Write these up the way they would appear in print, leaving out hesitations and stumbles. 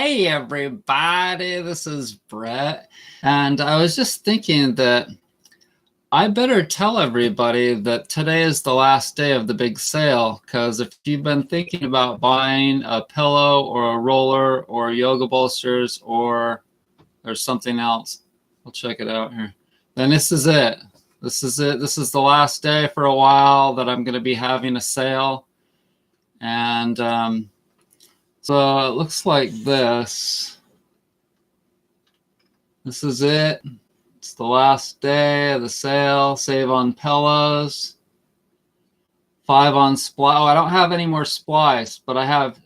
Hey everybody, this is Brett, and I was just thinking that I better tell everybody that today is the last day of the big sale, because if you've been thinking about buying a pillow or a roller or yoga bolsters or there's something else, we'll check it out here, then this is it. This is it. This is the last day for a while that I'm going to be having a sale. And so it looks like this. This is it. It's the last day of the sale. Save on pillows. 5 on splice. Oh, I don't have any more splice, but I have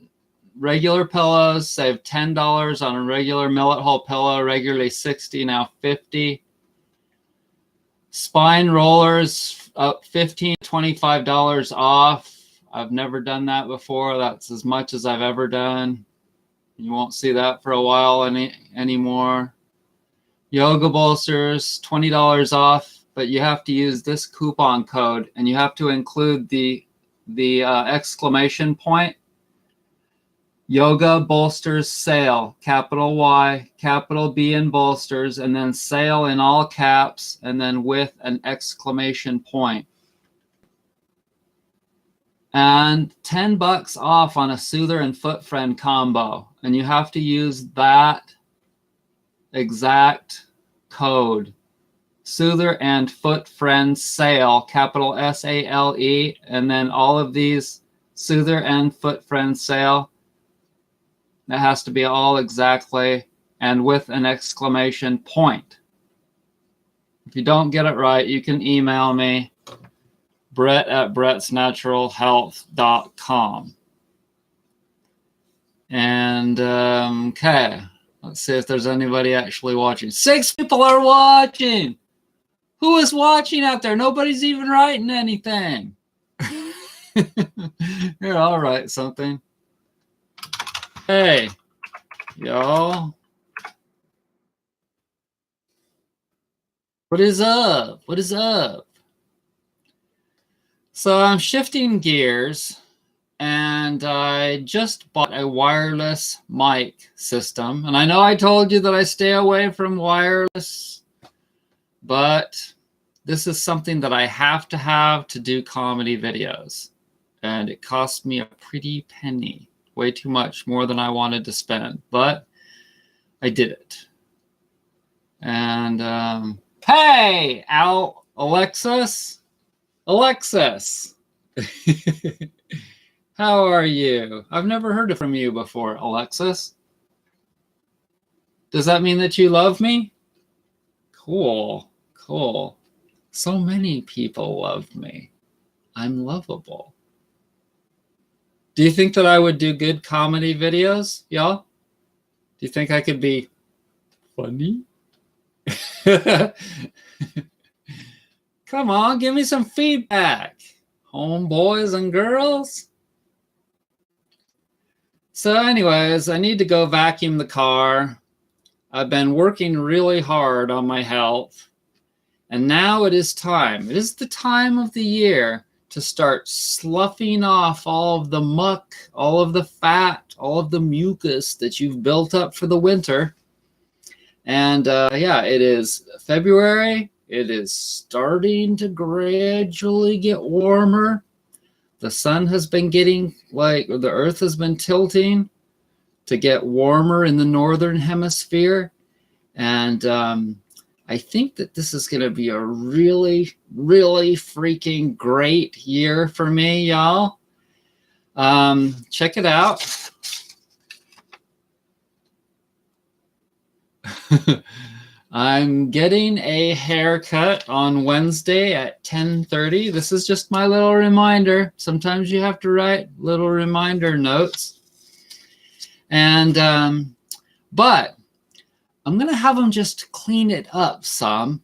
regular pillows. Save $10 on a regular millet hull pillow. Regularly $60, now $50. Spine rollers up $15, $25 off. I've never done that before. That's as much as I've ever done. You won't see that for a while anymore. Yoga bolsters, $20 off, but you have to use this coupon code, and you have to include the exclamation point. Yoga bolsters sale, capital Y, capital B in bolsters, and then sale in all caps, and then with an exclamation point. And $10 off on a Soother and Foot Friend combo. And you have to use that exact code. Soother and Foot Friend sale, capital S-A-L-E, and then all of these Soother and Foot Friend sale. That has to be all exactly and with an exclamation point. If you don't get it right, you can email me, brett@brettsnaturalhealth.com. And okay, let's see if there's anybody actually watching. 6 people are watching. Who is watching out there? Nobody's even writing anything. Here, I'll write something. Hey, y'all. What is up? What is up? So I'm shifting gears, and I just bought a wireless mic system. And I know I told you that I stay away from wireless, but this is something that I have to do comedy videos. And it cost me a pretty penny. Way too much, more than I wanted to spend, but I did it. And hey, Alexis, how are you? I've never heard from you before, Alexis. Does that mean that you love me? Cool, cool. So many people love me. I'm lovable. Do you think that I would do good comedy videos, y'all? Do you think I could be funny? Come on, give me some feedback, homeboys and girls. So anyways, I need to go vacuum the car. I've been working really hard on my health. And now it is time. It is the time of the year to start sloughing off all of the muck, all of the fat, all of the mucus that you've built up for the winter. And yeah, it is February. It is starting to gradually get warmer. The sun has been getting, the earth has been tilting to get warmer in the northern hemisphere. And I think that this is going to be a really, really freaking great year for me, y'all. Check it out. I'm getting a haircut on Wednesday at 10:30. This is just my little reminder. Sometimes you have to write little reminder notes. And, but I'm going to have them just clean it up some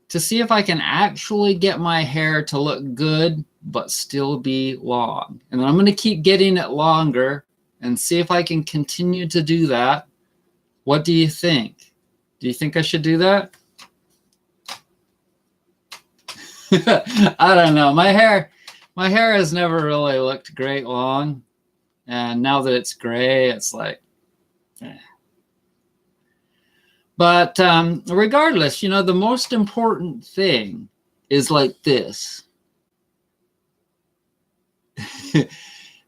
to see if I can actually get my hair to look good, but still be long. And then I'm going to keep getting it longer and see if I can continue to do that. What do you think? Do you think I should do that? I don't know. My hair has never really looked great long. And now that it's gray, it's like, But regardless, you know, the most important thing is like this.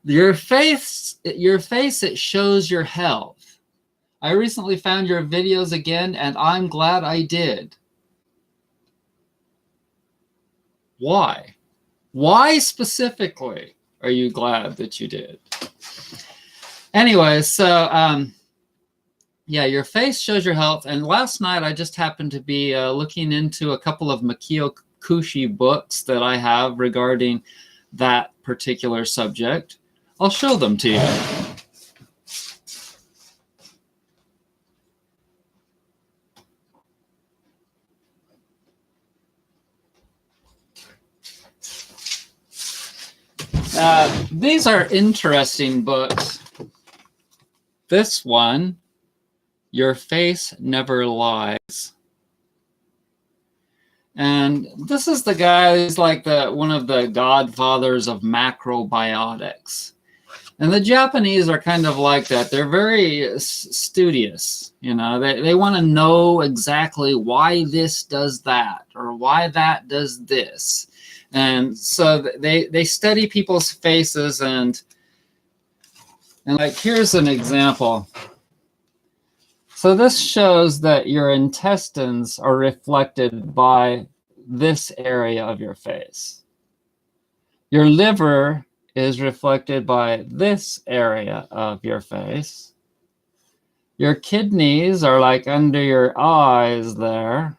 Your face, it shows your health. I recently found your videos again, and I'm glad I did. Why? Why specifically are you glad that you did? Anyway, so yeah, your face shows your health. And last night I just happened to be looking into a couple of Mikio Kushi books that I have regarding that particular subject. I'll show them to you. These are interesting books. This one, Your Face Never Lies. And this is the guy who's like one of the godfathers of macrobiotics. And the Japanese are kind of like that. They're very studious. You know, they want to know exactly why this does that or why that does this. And so they study people's faces and like, here's an example. So this shows that your intestines are reflected by this area of your face. Your liver is reflected by this area of your face. Your kidneys are like under your eyes there.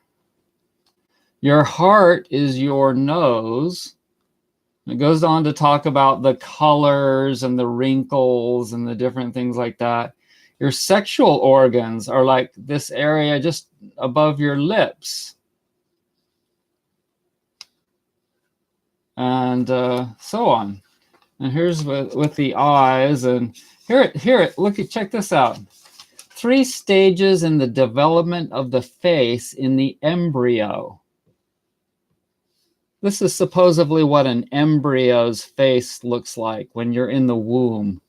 Your heart is your nose. It goes on to talk about the colors and the wrinkles and the different things like that. Your sexual organs are like this area just above your lips. And so on. And here's with the eyes. And check this out. 3 stages in the development of the face in the embryo. This is supposedly what an embryo's face looks like when you're in the womb,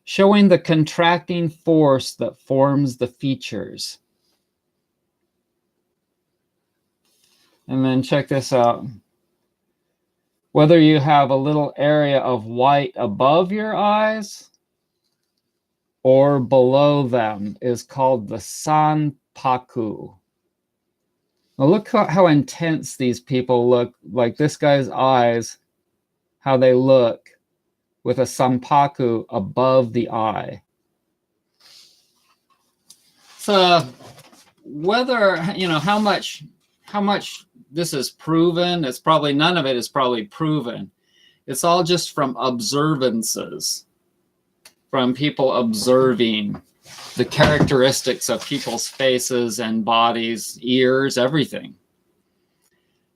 showing the contracting force that forms the features. And then check this out. Whether you have a little area of white above your eyes or below them is called the sanpaku. Now look how intense these people look, like this guy's eyes, how they look with a sanpaku above the eye. So whether, you know, how much this is proven, it's probably none of it is probably proven. It's all just from observances, from people observing the characteristics of people's faces and bodies, ears, everything.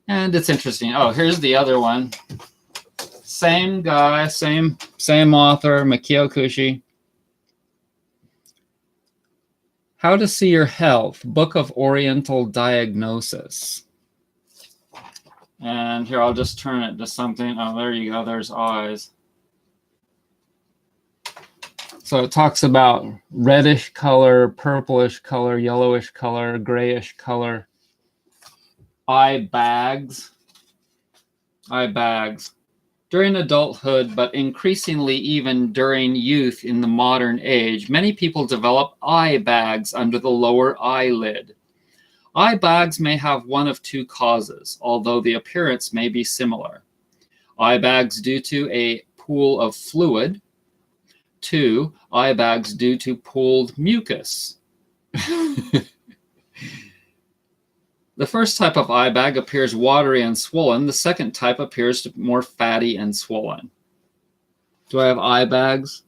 And it's interesting. Oh, here's the other one. Same guy, same author, Mikio Kushi. How to See Your Health, Book of Oriental Diagnosis. And here, I'll just turn it to something. Oh, there you go. There's eyes. So it talks about reddish color, purplish color, yellowish color, grayish color, eye bags. During adulthood, but increasingly even during youth in the modern age, many people develop eye bags under the lower eyelid. Eye bags may have one of 2 causes, although the appearance may be similar. Eye bags due to a pool of fluid. 2, eye bags due to pooled mucus. The first type of eye bag appears watery and swollen. The second type appears more fatty and swollen. Do I have eye bags?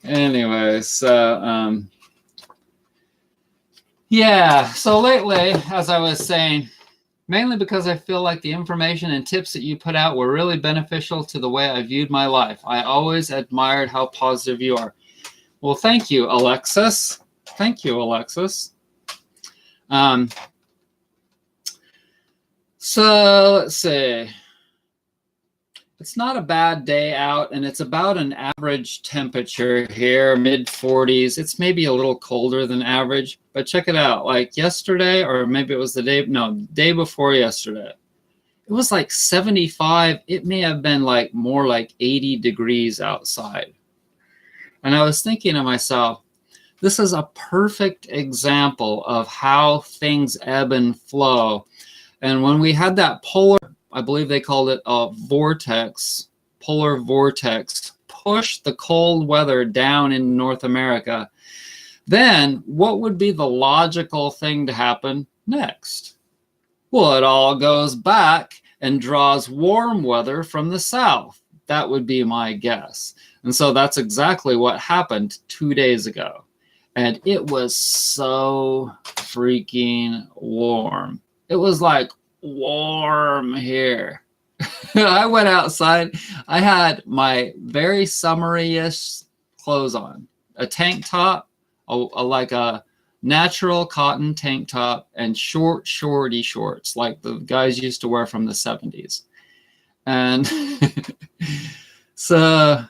Anyway, so yeah, so lately, as I was saying, mainly because I feel like the information and tips that you put out were really beneficial to the way I viewed my life. I always admired how positive you are. Well, thank you, Alexis. Thank you, Alexis. So let's see. It's not a bad day out, and it's about an average temperature here, mid 40s. It's maybe a little colder than average, but check it out. Like yesterday, or maybe it was day before yesterday, it was like 75. It may have been like more like 80 degrees outside. And I was thinking to myself, this is a perfect example of how things ebb and flow. And when we had that I believe they called it a vortex, polar vortex, push the cold weather down in North America, then what would be the logical thing to happen next? Well, it all goes back and draws warm weather from the south. That would be my guess. And so that's exactly what happened 2 days ago. And it was so freaking warm. It was like warm here. I went outside. I had my very summery-ish clothes on, a tank top, like a natural cotton tank top, and shorty shorts like the guys used to wear from the 70s. And so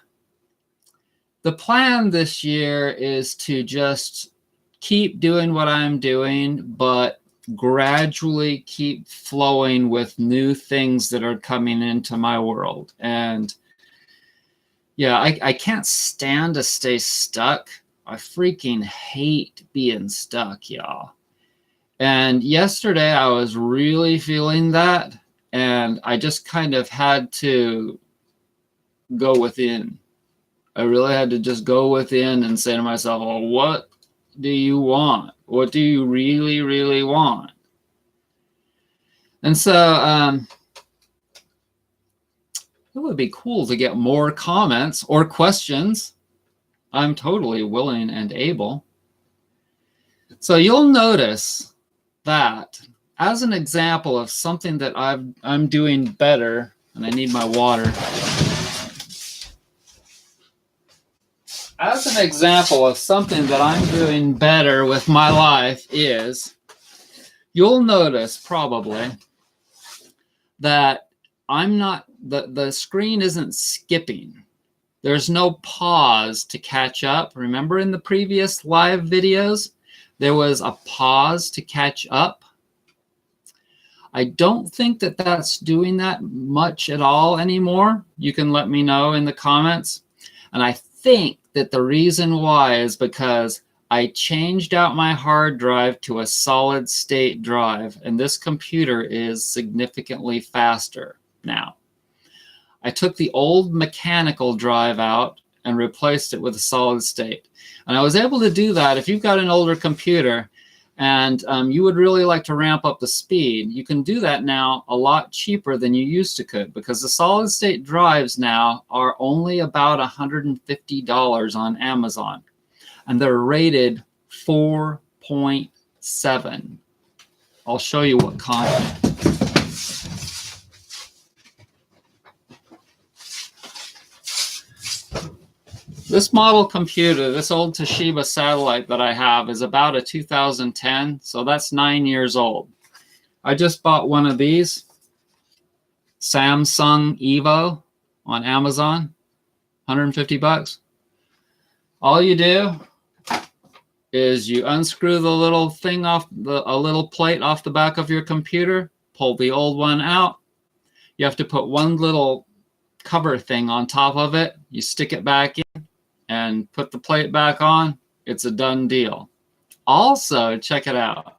the plan this year is to just keep doing what I'm doing, but gradually keep flowing with new things that are coming into my world. And yeah, I can't stand to stay stuck. I freaking hate being stuck, y'all. And yesterday I was really feeling that, and I just kind of had to go within. I really had to just go within and say to myself, well, what do you want? What do you really, really want? And so it would be cool to get more comments or questions. I'm totally willing and able. So you'll notice that as an example of something that I'm doing better, and I need my water. As an example of something that I'm doing better with my life is, you'll notice probably that the screen isn't skipping. There's no pause to catch up. Remember in the previous live videos, there was a pause to catch up. I don't think that that's doing that much at all anymore. You can let me know in the comments. And I think that the reason why is because I changed out my hard drive to a solid state drive, and this computer is significantly faster now. I took the old mechanical drive out and replaced it with a solid state. And I was able to do that. If you've got an older computer and you would really like to ramp up the speed, you can do that now a lot cheaper than you used to could, because the solid state drives now are only about $150 on Amazon, and they're rated 4.7. I'll show you what kind. This model computer, this old Toshiba satellite that I have, is about a 2010, so that's 9 years old. I just bought one of these, Samsung Evo, on Amazon, 150 bucks. All you do is you unscrew the little thing off, a little plate off the back of your computer, pull the old one out. You have to put one little cover thing on top of it. You stick it back in and put the plate back on. It's a done deal. Also, check it out.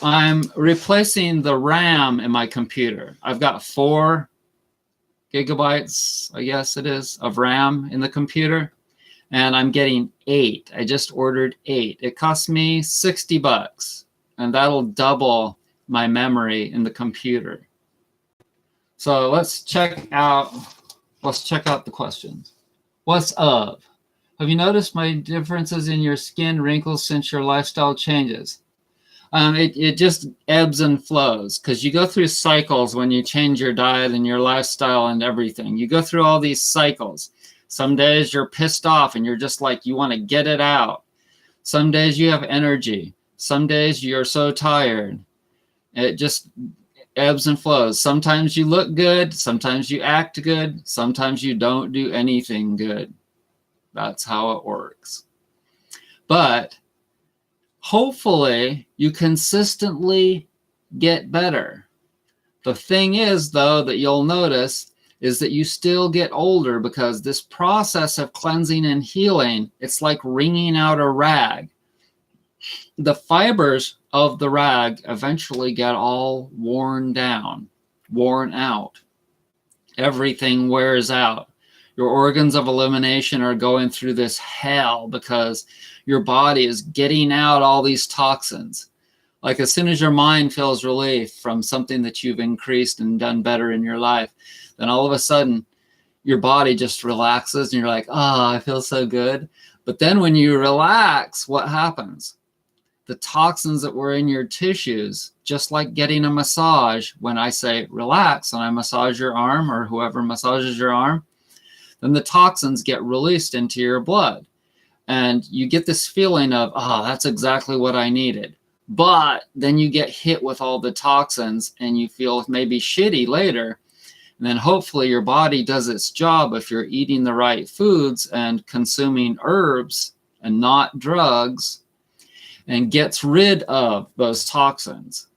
I'm replacing the RAM in my computer. I've got 4 gigabytes, I guess it is, of RAM in the computer, and I'm getting 8. I just ordered 8. It cost me 60 bucks, and that'll double my memory in the computer. So let's check out the questions. What's up? Have you noticed my differences in your skin wrinkles since your lifestyle changes? It just ebbs and flows, because you go through cycles when you change your diet and your lifestyle and everything. You go through all these cycles. Some days you're pissed off and you're just like, you want to get it out. Some days you have energy. Some days you're so tired. ebbs and flows. Sometimes you look good, sometimes you act good, sometimes you don't do anything good. That's how it works. But hopefully you consistently get better. The thing is, though, that you'll notice is that you still get older, because this process of cleansing and healing, it's like wringing out a rag. The fibers of the rag eventually get all worn down, worn out. Everything wears out. Your organs of elimination are going through this hell because your body is getting out all these toxins. Like as soon as your mind feels relief from something that you've increased and done better in your life, then all of a sudden your body just relaxes and you're like, oh, I feel so good. But then when you relax, what happens? The toxins that were in your tissues, just like getting a massage, when I say relax and I massage your arm, or whoever massages your arm, then the toxins get released into your blood. And you get this feeling of, oh, that's exactly what I needed. But then you get hit with all the toxins and you feel maybe shitty later. And then hopefully your body does its job if you're eating the right foods and consuming herbs and not drugs, and gets rid of those toxins.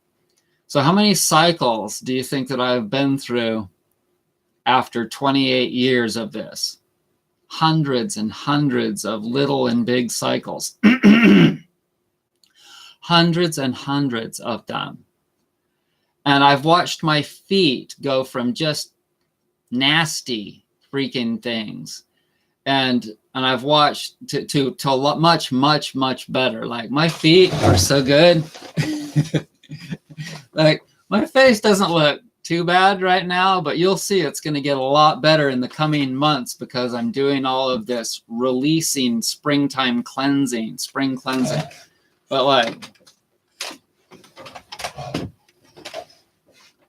So how many cycles do you think that I've been through after 28 years of this? Hundreds and hundreds of little and big cycles. Hundreds and hundreds of them. And I've watched my feet go from just nasty freaking things, and I've watched to a lot, much better. Like my feet are so good. Like my face doesn't look too bad right now, but you'll see it's going to get a lot better in the coming months, because I'm doing all of this releasing springtime cleansing, spring cleansing. But like,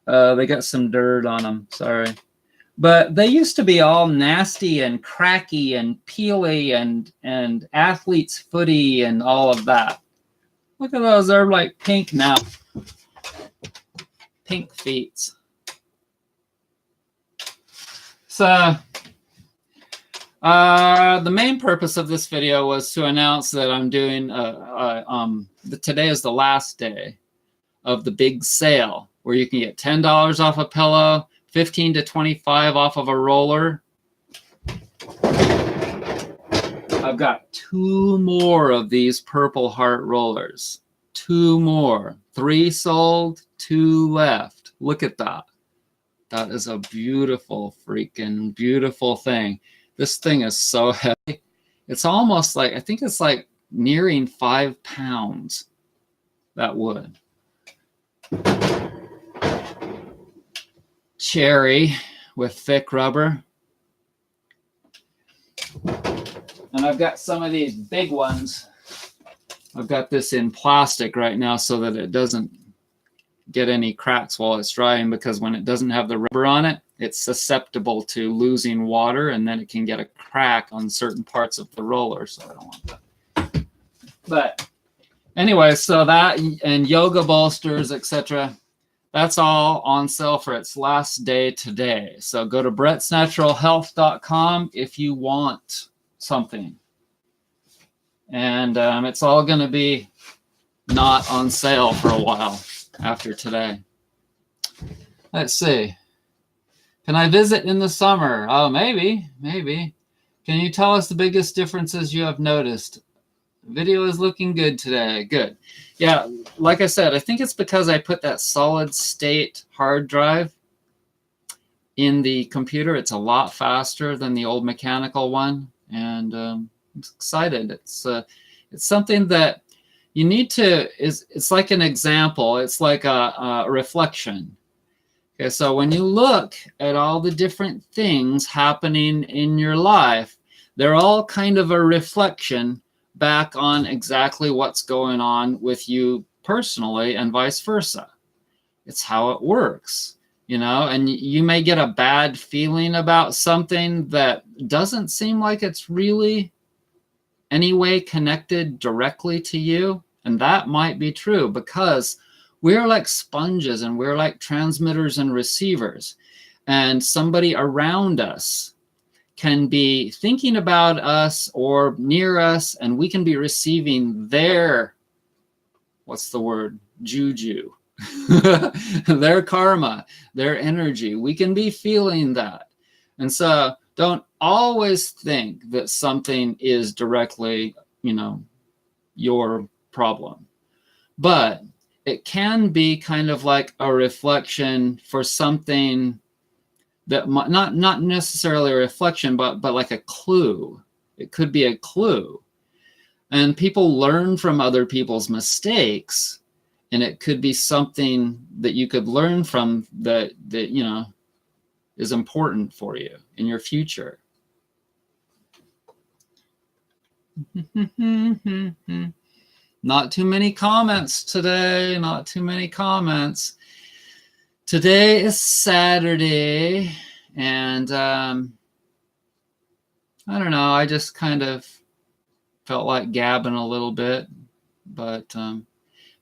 they got some dirt on them, sorry. But they used to be all nasty and cracky and peely and athlete's footy and all of that. Look at those, they're like pink now. Pink feet. So the main purpose of this video was to announce that I'm doing today is the last day of the big sale, where you can get $10 off a pillow, 15 to 25 off of a roller. I've got 2 more of these Purple Heart rollers. 2 more. 3 sold, 2 left. Look at that. That is a beautiful, freaking beautiful thing. This thing is so heavy. It's almost like, I think it's like nearing 5 pounds, that wood. Cherry with thick rubber. And I've got some of these big ones. I've got this in plastic right now so that it doesn't get any cracks while it's drying, because when it doesn't have the rubber on it, it's susceptible to losing water, and then it can get a crack on certain parts of the roller, so I don't want that. But anyway, so that and yoga bolsters, etc., that's all on sale for its last day today. So go to brettsnaturalhealth.com if you want something. And it's all going to be not on sale for a while after today. Let's see. Can I visit in the summer? Oh, maybe. Can you tell us the biggest differences you have noticed? Video is looking good today. Good. Yeah, like I said, I think it's because I put that solid state hard drive in the computer. It's a lot faster than the old mechanical one, and I'm excited. It's something that you need to, it's like an example. It's like a reflection. Okay, so when you look at all the different things happening in your life, they're all kind of a reflection back on exactly what's going on with you personally, and vice versa. It's how it works, you know, and you may get a bad feeling about something that doesn't seem like it's really any way connected directly to you. And that might be true, because We're like sponges, and we're like transmitters and receivers. And somebody around us can be thinking about us or near us, and we can be receiving their, what's the word, juju, their karma, their energy. We can be feeling that. And so don't always think that something is directly, your problem. But it can be kind of like a reflection for something that not necessarily a reflection, but like a clue. It could be a clue. And people learn from other people's mistakes, and it could be something that you could learn from that is important for you in your future. Not too many comments today. Not too many comments. Today is Saturday, and I don't know. I just kind of felt like gabbing a little bit. But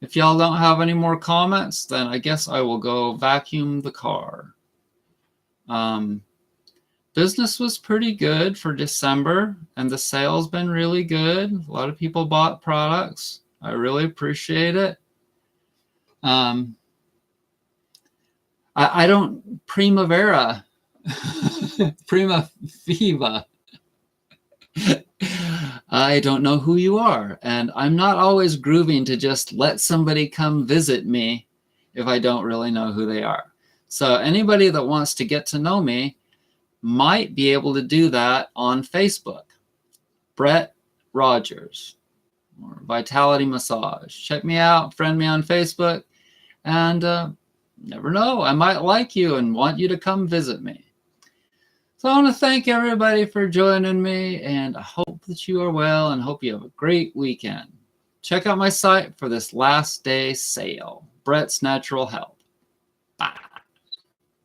if y'all don't have any more comments, then I guess I will go vacuum the car. Business was pretty good for December, and the sales been really good. A lot of people bought products. I really appreciate it. I don't primavera, prima viva. I don't know who you are, and I'm not always grooving to just let somebody come visit me if I don't really know who they are. So anybody that wants to get to know me might be able to do that on Facebook. Brett Rogers or Vitality Massage. Check me out, friend me on Facebook, and never know, I might like you and want you to come visit me. So I want to thank everybody for joining me, and I hope that you are well and hope you have a great weekend. Check out my site for this last day sale, Brett's Natural Health. Bye.